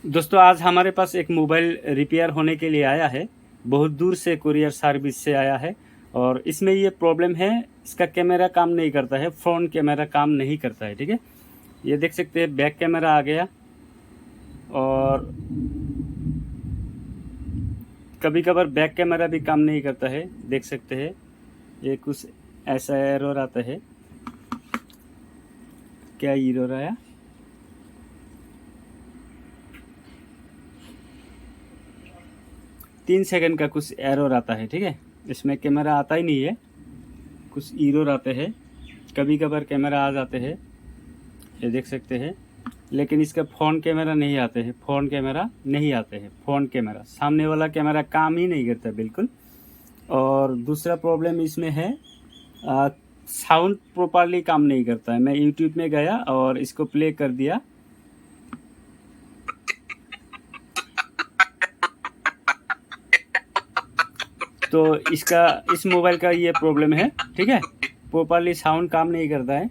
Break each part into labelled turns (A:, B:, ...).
A: दोस्तों आज हमारे पास एक मोबाइल रिपेयर होने के लिए आया है। बहुत दूर से कुरियर सर्विस से आया है और इसमें ये प्रॉब्लम है, इसका कैमरा काम नहीं करता है, फ्रंट कैमरा काम नहीं करता है। ठीक है, ये देख सकते हैं बैक कैमरा आ गया और कभी कभार बैक कैमरा भी काम नहीं करता है। देख सकते हैं ये कुछ ऐसा एरर आता है। क्या एरर आया? 3 सेकंड का कुछ एरर आता है। ठीक है, इसमें कैमरा आता ही नहीं है, कुछ एरर आते हैं, कभी कभार कैमरा आ जाते हैं, ये देख सकते हैं। लेकिन इसका फ़ोन कैमरा नहीं आते हैं, फ़ोन कैमरा नहीं आते हैं, फ़ोन कैमरा सामने वाला कैमरा काम ही नहीं करता बिल्कुल। और दूसरा प्रॉब्लम इसमें है, साउंड प्रॉपरली काम नहीं करता है। मैं यूट्यूब में गया और इसको प्ले कर दिया तो इस मोबाइल का ये प्रॉब्लम है। ठीक है, प्रॉपरली साउंड काम नहीं करता है।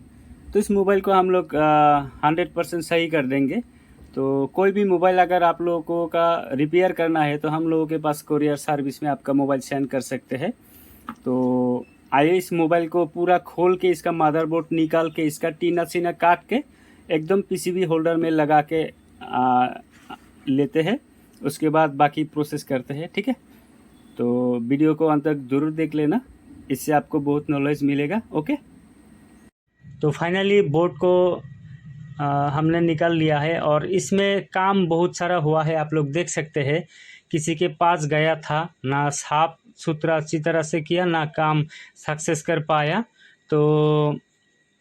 A: तो इस मोबाइल को हम लोग 100% सही कर देंगे। तो कोई भी मोबाइल अगर आप लोगों का रिपेयर करना है तो हम लोगों के पास कुरियर सर्विस में आपका मोबाइल सेंड कर सकते हैं। तो आइए इस मोबाइल को पूरा खोल के, इसका मदरबोर्ड निकाल के, इसका टीना सीना काट के एकदम पीसीबी होल्डर में लगा के लेते हैं। उसके बाद बाकी प्रोसेस करते हैं। ठीक है, तो वीडियो को अंत तक ज़रूर देख लेना, इससे आपको बहुत नॉलेज मिलेगा। ओके, तो फाइनली बोर्ड को हमने निकाल लिया है और इसमें काम बहुत सारा हुआ है। आप लोग देख सकते हैं, किसी के पास गया था ना, साफ सुथरा अच्छी तरह से किया ना, काम सक्सेस कर पाया। तो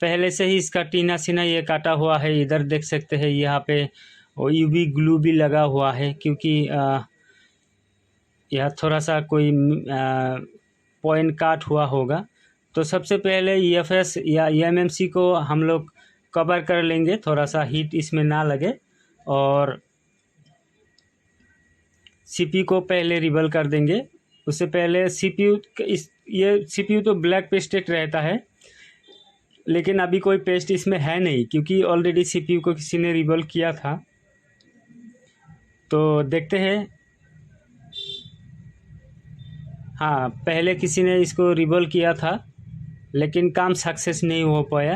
A: पहले से ही इसका टीना सीना ये काटा हुआ है। इधर देख सकते हैं यहाँ पे यूवी ग्लू भी लगा हुआ है, क्योंकि यह थोड़ा सा कोई पॉइंट काट हुआ होगा। तो सबसे पहले ईएफएस या ईएमएमसी को हम लोग कवर कर लेंगे, थोड़ा सा हीट इसमें ना लगे। और सीपीयू को पहले रिबल कर देंगे। उससे पहले सीपीयू ये सीपीयू तो ब्लैक पेस्टेड रहता है, लेकिन अभी कोई पेस्ट इसमें है नहीं, क्योंकि ऑलरेडी सीपीयू को किसी ने रिबल किया था। तो देखते हैं। हाँ, पहले किसी ने इसको रिबल किया था, लेकिन काम सक्सेस नहीं हो पाया।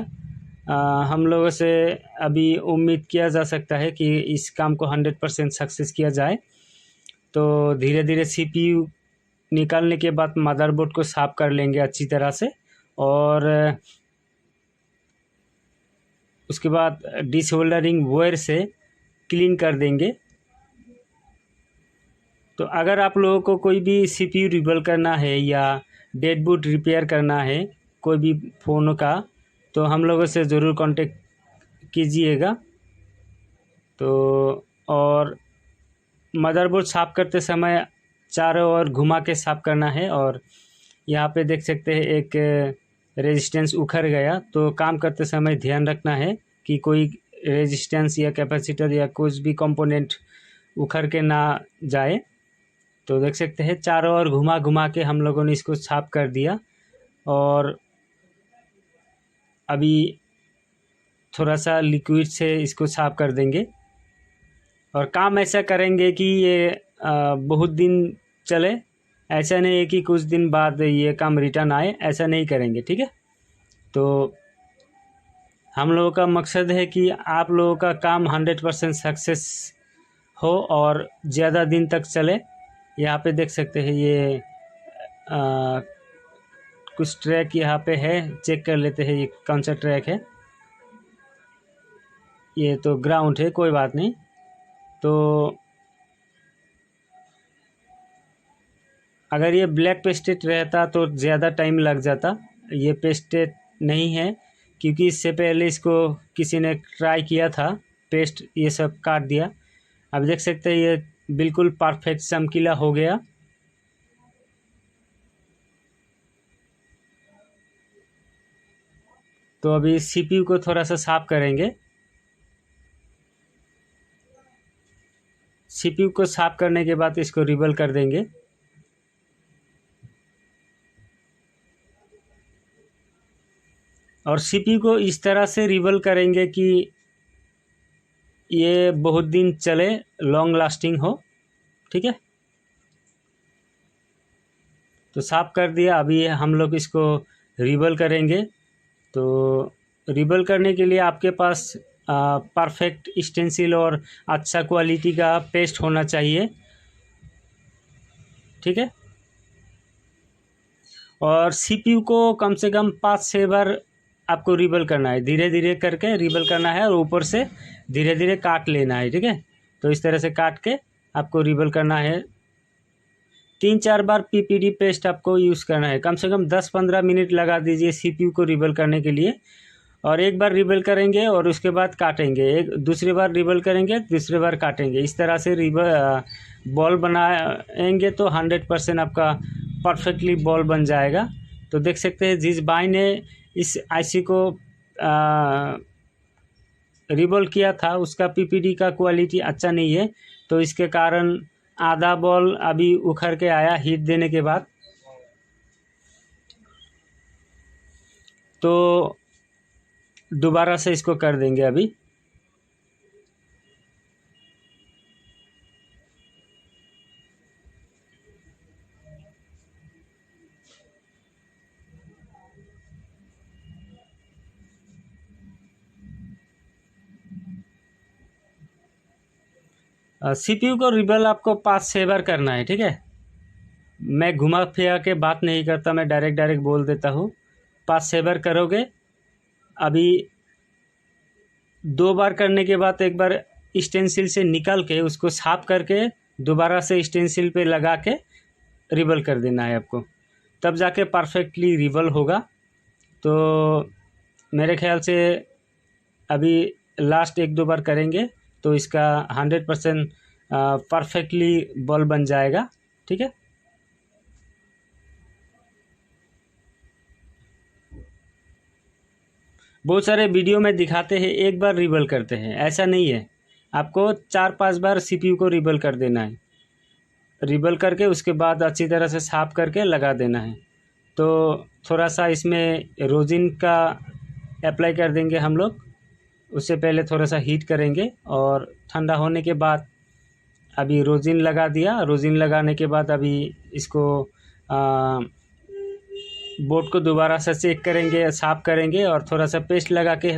A: हम लोगों से अभी उम्मीद किया जा सकता है कि इस काम को 100% सक्सेस किया जाए। तो धीरे धीरे सीपीयू निकालने के बाद मदरबोर्ड को साफ कर लेंगे अच्छी तरह से, और उसके बाद डिसहोल्डरिंग वायर से क्लीन कर देंगे। तो अगर आप लोगों को कोई भी सीपीयू रिबल करना है या डेड बूट रिपेयर करना है कोई भी फ़ोन का, तो हम लोगों से ज़रूर कांटेक्ट कीजिएगा। तो और मदरबोर्ड साफ़ करते समय चारों ओर घुमा के साफ़ करना है। और यहाँ पे देख सकते हैं एक रेजिस्टेंस उखड़ गया, तो काम करते समय ध्यान रखना है कि कोई रेजिस्टेंस या कैपेसिटर या कुछ भी कंपोनेंट उखड़ के ना जाए। तो देख सकते हैं चारों ओर घुमा घुमा के हम लोगों ने इसको साफ कर दिया। और अभी थोड़ा सा लिक्विड से इसको साफ कर देंगे और काम ऐसा करेंगे कि ये बहुत दिन चले। ऐसा नहीं है कि कुछ दिन बाद ये काम रिटर्न आए, ऐसा नहीं करेंगे। ठीक है, तो हम लोगों का मकसद है कि आप लोगों का काम 100% सक्सेस हो और ज़्यादा दिन तक चले। यहाँ पे देख सकते हैं ये कुछ ट्रैक यहाँ पे है, चेक कर लेते हैं ये कौन सा ट्रैक है। ये तो ग्राउंड है, कोई बात नहीं। तो अगर ये ब्लैक पेस्टेड रहता तो ज़्यादा टाइम लग जाता। ये पेस्टेड नहीं है, क्योंकि इससे पहले इसको किसी ने ट्राई किया था, पेस्ट ये सब काट दिया। अब देख सकते हैं ये बिल्कुल परफेक्ट चमकीला हो गया। तो अभी सीपीयू को थोड़ा सा साफ करेंगे। सीपीयू को साफ करने के बाद इसको रिबल कर देंगे। और सीपीयू को इस तरह से रिबल करेंगे कि ये बहुत दिन चले, लॉन्ग लास्टिंग हो। ठीक है, तो साफ़ कर दिया। अभी हम लोग इसको रिबल करेंगे। तो रिबल करने के लिए आपके पास परफेक्ट स्टेंसिल और अच्छा क्वालिटी का पेस्ट होना चाहिए। ठीक है, और सीपीयू को कम से कम 5-6 बार आपको रिबल करना है, धीरे धीरे करके रिबल करना है और ऊपर से धीरे धीरे काट लेना है। ठीक है, तो इस तरह से काट के आपको रिबल करना है। 3-4 बार पीपीडी पेस्ट आपको यूज़ करना है, कम से कम 10-15 मिनट लगा दीजिए सीपीयू को रिबल करने के लिए। और एक बार रिबल करेंगे और उसके बाद काटेंगे, एक दूसरी बार रिबल करेंगे, तीसरी बार काटेंगे। इस तरह से रिबल बॉल बनाएंगे तो 100% आपका परफेक्टली बॉल बन जाएगा। तो देख सकते हैं जिस भाई ने इस आईसी को रिबल किया था उसका पीपीडी का क्वालिटी अच्छा नहीं है, तो इसके कारण आधा बॉल अभी उखड़ के आया हीट देने के बाद। तो दोबारा से इसको कर देंगे अभी। सीपीयू को रिबल आपको 5-6 बार करना है। ठीक है, मैं घुमा फिरा के बात नहीं करता, मैं डायरेक्ट डायरेक्ट बोल देता हूँ। 5-6 बार करोगे। अभी 2 बार करने के बाद एक बार स्टेंसिल से निकाल के उसको साफ करके दोबारा से स्टेंसिल पे लगा के रिबल कर देना है आपको, तब जाके परफेक्टली रिबल होगा। तो मेरे ख्याल से अभी लास्ट 1-2 बार करेंगे तो इसका 100% परफेक्टली बॉल बन जाएगा। ठीक है, बहुत सारे वीडियो में दिखाते हैं एक बार रिबल करते हैं, ऐसा नहीं है। आपको 4-5 बार सीपीयू को रिबल कर देना है। रिबल करके उसके बाद अच्छी तरह से साफ करके लगा देना है। तो थोड़ा सा इसमें रोजिन का अप्लाई कर देंगे हम लोग। उससे पहले थोड़ा सा हीट करेंगे और ठंडा होने के बाद अभी रोजिन लगा दिया। रोजिन लगाने के बाद अभी इसको बोर्ड को दोबारा से चेक करेंगे, साफ करेंगे और थोड़ा सा पेस्ट लगा के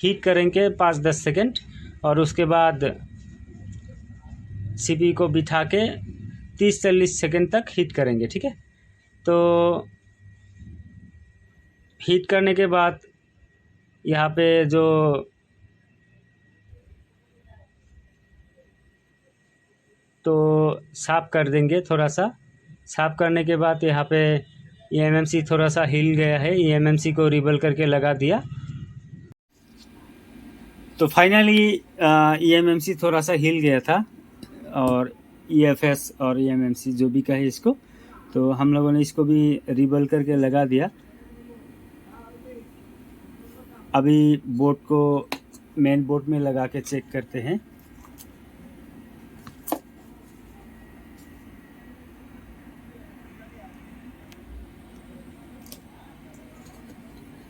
A: हीट करेंगे 5-10 सेकेंड। और उसके बाद सीपीयू को बिठा के 30-40 सेकेंड तक हीट करेंगे। ठीक है, तो हीट करने के बाद यहाँ पे जो तो साफ कर देंगे। थोड़ा सा साफ करने के बाद यहाँ पे एमएमसी थोड़ा सा हिल गया है, एमएमसी को रिबल करके लगा दिया। तो फाइनली एमएमसी थोड़ा सा हिल गया था और ईएफएस और एमएमसी जो भी कहे इसको, तो हम लोगों ने इसको भी रिबल करके लगा दिया। अभी बोर्ड को मेन बोर्ड में लगा के चेक करते हैं।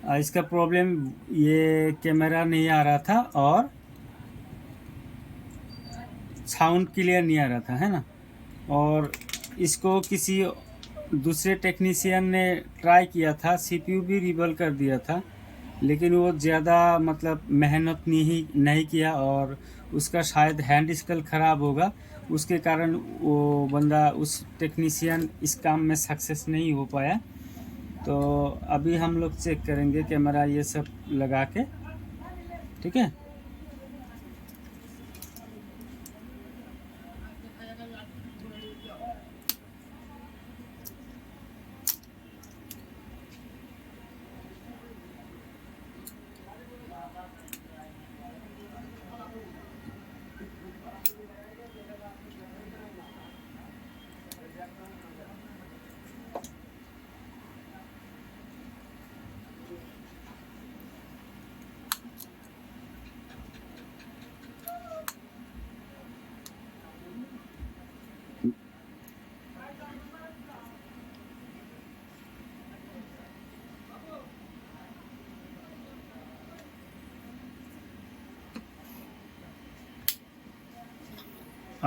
A: इसका प्रॉब्लम ये कैमरा नहीं आ रहा था और साउंड क्लियर नहीं आ रहा था, है ना। और इसको किसी दूसरे टेक्नीशियन ने ट्राई किया था, सीपीयू भी रिबल कर दिया था, लेकिन वो ज़्यादा मतलब मेहनत नहीं किया और उसका शायद हैंड स्केल ख़राब होगा, उसके कारण वो बंदा उस टेक्नीशियन इस काम में सक्सेस नहीं हो पाया। तो अभी हम लोग चेक करेंगे कैमरा ये सब लगा के। ठीक है,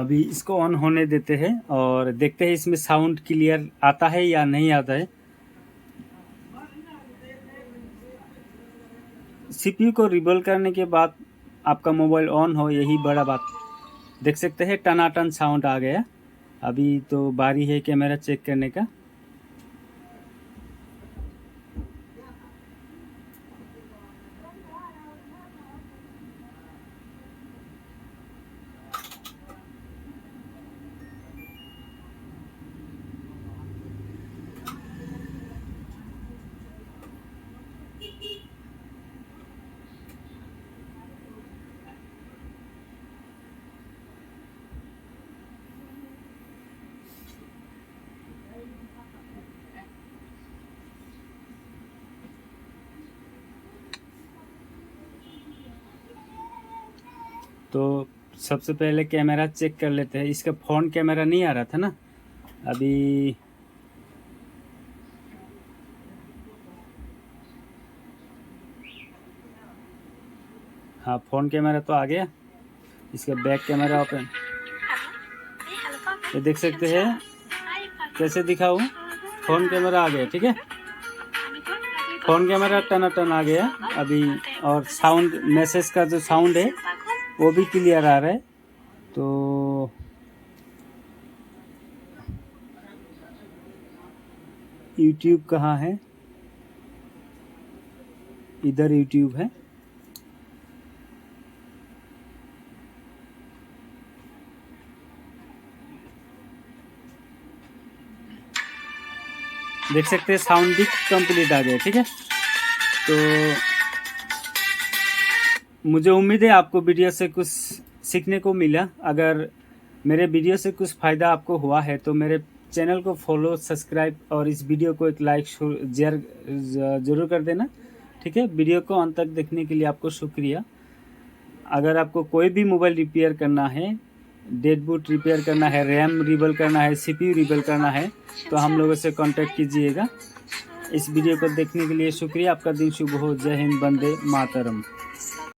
A: अभी इसको ऑन होने देते हैं और देखते हैं इसमें साउंड क्लियर आता है या नहीं आता है। सीपीयू को रिबल करने के बाद आपका मोबाइल ऑन हो, यही बड़ा बात। देख सकते हैं टनाटन साउंड आ गया। अभी तो बारी है कैमरा चेक करने का। तो सबसे पहले कैमरा चेक कर लेते हैं। इसका फ्रंट कैमरा नहीं आ रहा था ना अभी। हाँ, फ्रंट कैमरा तो आ गया। इसका बैक कैमरा ओपन, ये देख सकते हैं कैसे दिखाऊं। फ्रंट कैमरा आ गया, ठीक है। फ्रंट कैमरा टनाटन आ गया अभी। और साउंड, मैसेज का जो साउंड है वो भी क्लियर आ रहा है। तो यूट्यूब कहाँ है? इधर यूट्यूब है। देख सकते हैं साउंड भी कंप्लीट आ गया, ठीक है। तो मुझे उम्मीद है आपको वीडियो से कुछ सीखने को मिला। अगर मेरे वीडियो से कुछ फ़ायदा आपको हुआ है तो मेरे चैनल को फॉलो, सब्सक्राइब और इस वीडियो को एक लाइक शेयर ज़रूर कर देना, ठीक है। वीडियो को अंत तक देखने के लिए आपको शुक्रिया। अगर आपको कोई भी मोबाइल रिपेयर करना है, डेड बूट रिपेयर करना है, रैम रिबल करना है, सीपीयू रिबल करना है, तो हम लोगों से कांटेक्ट कीजिएगा। इस वीडियो को देखने के लिए शुक्रिया। आपका दिन शुभ हो। जय हिंद, वंदे मातरम।